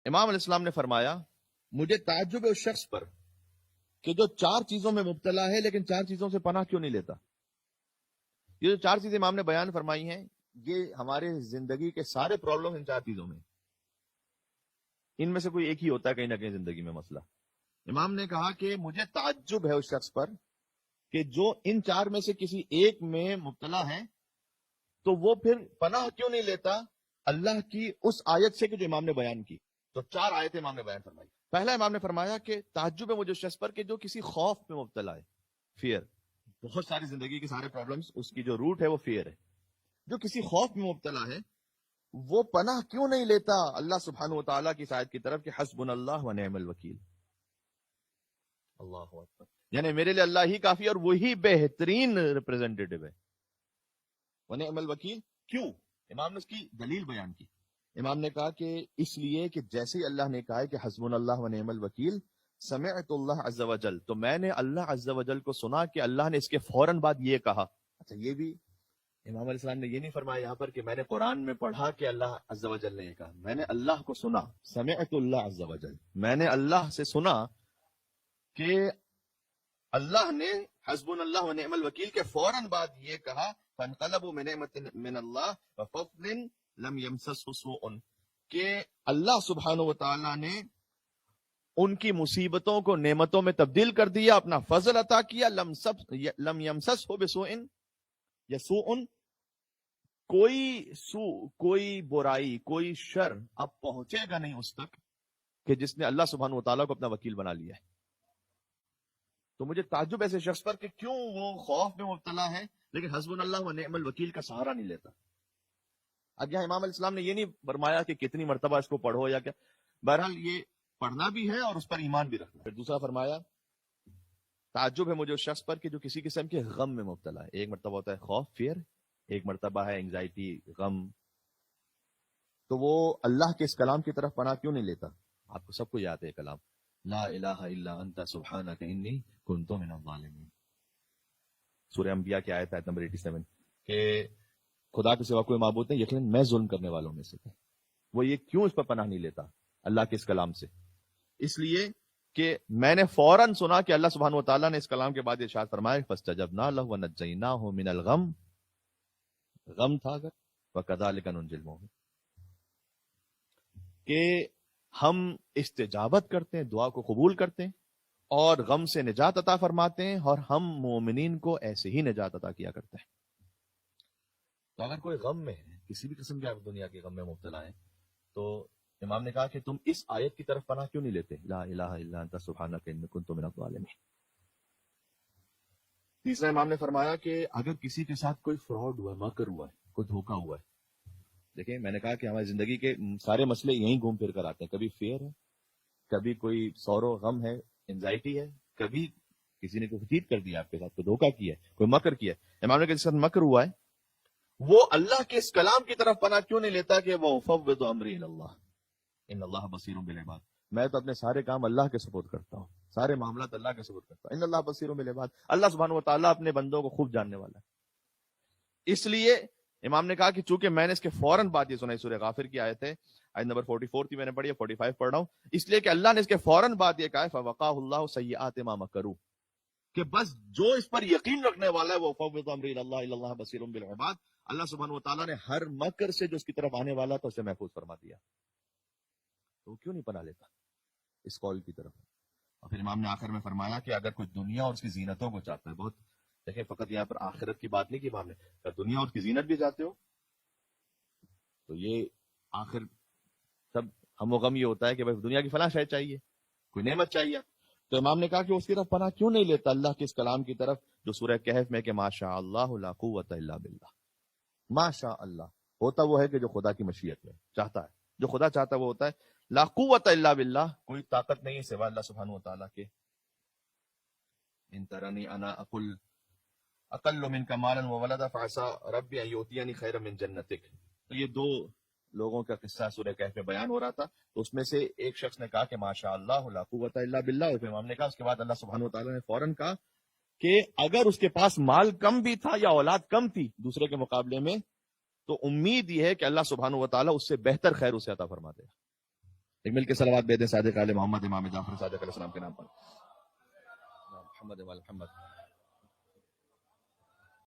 امام علیہ السلام نے فرمایا مجھے تعجب ہے اس شخص پر کہ جو 4 چیزوں میں مبتلا ہے لیکن 4 چیزوں سے پناہ کیوں نہیں لیتا. یہ جو 4 چیزیں امام نے بیان فرمائی ہیں یہ ہمارے زندگی کے سارے پرابلم ان 4 چیزوں میں، ان میں سے کوئی ایک ہی ہوتا ہے کہیں نہ کہیں زندگی میں مسئلہ. امام نے کہا کہ مجھے تعجب ہے اس شخص پر کہ جو ان 4 میں سے کسی ایک میں مبتلا ہے تو وہ پھر پناہ کیوں نہیں لیتا اللہ کی اس آیت سے کہ جو امام نے بیان کی. تو 4 آیتیں امام نے بیان فرمائی. پہلا امام نے فرمایا کہ تعجب ہے مجھے اس شخص پر کہ جو کسی خوف میں مبتلا ہے. فیئر، بہت ساری زندگی کے سارے پرابلمز اس کی جو روٹ ہے وہ فیئر ہے. جو کسی خوف میں مبتلا ہے وہ پناہ کیوں نہیں لیتا اللہ سبحانہ و تعالیٰ کی آیت کی طرف کہ حسبنا اللہ و نعم الوکیل. اللہ اکبر، یعنی میرے لیے اللہ ہی کافی اور وہی بہترین ریپرزینٹیٹو ہے. ونعم الوکیل کیوں؟ امام نے اس کی دلیل بیان کی. امام نے کہا کہ اس لیے کہ جیسے ہی اللہ نے کہا ہے کہ حسبنا اللہ و نعم الوکیل، سمعت اللہ عز وجل، تو میں نے اللہ عز وجل کو سنا کہ اللہ نے اس کے فوراً بعد یہ کہا. اچھا، یہ بھی امام علیہ السلام نے یہ نہیں فرمایا یہاں پر کہ میں نے قرآن میں پڑھا کہ اللہ عز وجل نے یہ کہا. میں نے اللہ کو سنا، سمعت اللہ عز وجل، میں نے اللہ سے سنا کہ اللہ نے حسبنا اللہ و نعم الوکیل کے فوراً بعد یہ کہا فانقلبوا بنعمت من اللہ وفضل لم یمسسہ سوء، کہ اللہ سبحانہ و تعالیٰ نے ان کی مصیبتوں کو نعمتوں میں تبدیل کر دیا، اپنا فضل عطا کیا. لم یمسسہ بسوء یا سوء، کوئی برائی، کوئی شر اب پہنچے گا نہیں اس تک کہ جس نے اللہ سبحانہ و تعالیٰ کو اپنا وکیل بنا لیا ہے. تو مجھے تعجب ایسے شخص پر کہ کیوں وہ خوف میں مبتلا ہے لیکن حسبنا اللہ و نعم الوکیل کا سہارا نہیں لیتا. اب یہاں امام علیہ السلام نے یہ نہیں فرمایا کہ کتنی مرتبہ اس کو پڑھو یا کیا، بہرحال یہ پڑھنا بھی ہے اور اس پر ایمان بھی رکھنا. پھر دوسرا فرمایا تعجب ہے مجھے اس شخص پر کہ جو کسی قسم کے غم میں مبتلا ہے. ایک مرتبہ ہوتا ہے خوف، فیئر، ایک مرتبہ ہے انگزائٹی، غم. تو وہ اللہ کے اس کلام کی طرف پناہ کیوں نہیں لیتا؟ آپ کو سب کو یاد ہے کلام لا الہ الا انت سبحانک انی کنت من الظالمین، سورہ انبیاء کی آیت نمبر 87، کہ خدا کے سوا کوئی معبود نہیں، یقیناً میں ظلم کرنے والوں میں سے تھا. وہ یہ کیوں اس پر پناہ نہیں لیتا اللہ کے اس کلام سے؟ اس لیے کہ میں نے فوراً سنا کہ اللہ سبحانہ و تعالیٰ نے اس کلام کے بعد ارشاد فرمایا فاستجبنا لہ ونجیناہ من الغم، غم تھا اگر وکذالک ننجی المؤمنین، کہ ہم استجابت کرتے ہیں، دعا کو قبول کرتے ہیں اور غم سے نجات عطا فرماتے ہیں، اور ہم مومنین کو ایسے ہی نجات عطا کیا کرتے ہیں. تو اگر کوئی غم میں ہے، کسی بھی قسم کے آپ دنیا کے غم میں مبتلا ہیں، تو امام نے کہا کہ تم اس آیت کی طرف پناہ کیوں نہیں لیتے لا الہ الا انت سبحانک انی کنت من الظالمین. تیسرا امام نے فرمایا کہ اگر کسی کے ساتھ کوئی فراڈ ہوا ہے، مکر ہوا ہے، کوئی دھوکہ ہوا ہے. دیکھیں میں نے کہا کہ ہماری زندگی کے سارے مسئلے یہیں گھوم پھر کر آتے ہیں. کبھی فیئر ہے، کبھی کوئی سورو غم ہے، انزائٹی ہے، کبھی کسی نے کوئی چیٹ کر دیا آپ کے ساتھ، کوئی دھوکہ کیا ہے، کوئی مکر کیا ہے. امام نے کہا جس کے ساتھ مکر ہوا ہے وہ اللہ کے اس کلام کی طرف پناہ کیوں نہیں لیتا کہ وہ فوض امری الی اللہ ان اللہ بصیر بالعباد، میں تو اپنے سارے کام اللہ کے سپورٹ کرتا ہوں، سارے معاملات اللہ کے سپورٹ کرتا ہوں. ان اللہ بصیر بالعباد، اللہ سبحانہ و تعالیٰ اپنے بندوں کو خوب جاننے والا ہے. اس لیے امام نے کہا کہ چونکہ میں نے اس کے فوراً بعد یہ سنا، سورہ غافر کی آیت ہے، آیت نمبر 44 تھی، میں نے پڑھی ہے، 45 پڑھ رہا ہوں، اس لیے کہ اللہ نے اس کے فوراً بعد یہ کہا ہے فوقاہ اللہ سیئات ما مکروا، کہ بس جو اس پر یقین رکھنے والا ہے وہ فوض امری الی اللہ ان اللہ بصیر بالعباد، اللہ سبحانہ و تعالیٰ نے ہر مکر سے جو اس کی طرف آنے والا تھا اسے محفوظ فرما دیا. تو وہ کیوں نہیں پناہ لیتا اس قول کی طرف؟ اور پھر امام نے آخر میں فرمایا کہ اگر کوئی دنیا اور اس کی زینتوں کو چاہتا ہے، بہت دیکھیں فقط یہاں پر آخرت کی بات نہیں کی امام نے، اگر دنیا اور اس کی زینت بھی چاہتے ہو تو یہ آخر سب ہم و غم یہ ہوتا ہے کہ بھائی دنیا کی فلاں شے چاہیے، کوئی نعمت چاہیے، تو امام نے کہا کہ اس کی طرف پناہ کیوں نہیں لیتا اللہ کے اس کلام کی طرف جو سورہ کہف میں کہ ما شاء اللہ لا قوت الا باللہ. ما شاء اللہ ہوتا وہ ہے کہ جو خدا کی مشیت میں چاہتا ہے، جو خدا چاہتا ہے وہ ہوتا ہے. لا قوت الا باللہ، کوئی طاقت نہیں ہے سوا اللہ سبحانہ و تعالیٰ کے. ان ترنی انا اقل منک مالا وولدا فعسى ربی ان یؤتینی خیرا من جنتک. تو یہ 2 لوگوں کا قصہ سورہ کہف میں بیان ہو رہا تھا، تو اس میں سے ایک شخص نے کہا کہ ما شاء اللہ لا قوت الا باللہ، اور امام نے کہا اس کے بعد اللہ سبحانہ و تعالیٰ نے فوراً کہا کہ اگر اس کے پاس مال کم بھی تھا یا اولاد کم تھی دوسرے کے مقابلے میں، تو امید یہ ہے کہ اللہ سبحانہ و تعالیٰ اس سے بہتر خیر اسے عطا فرما دے. ایک مل کے صلوات بھیج دیں صادق آل محمد امام جعفر صادق علیہ السلام کے نام پر. محمد وال محمد.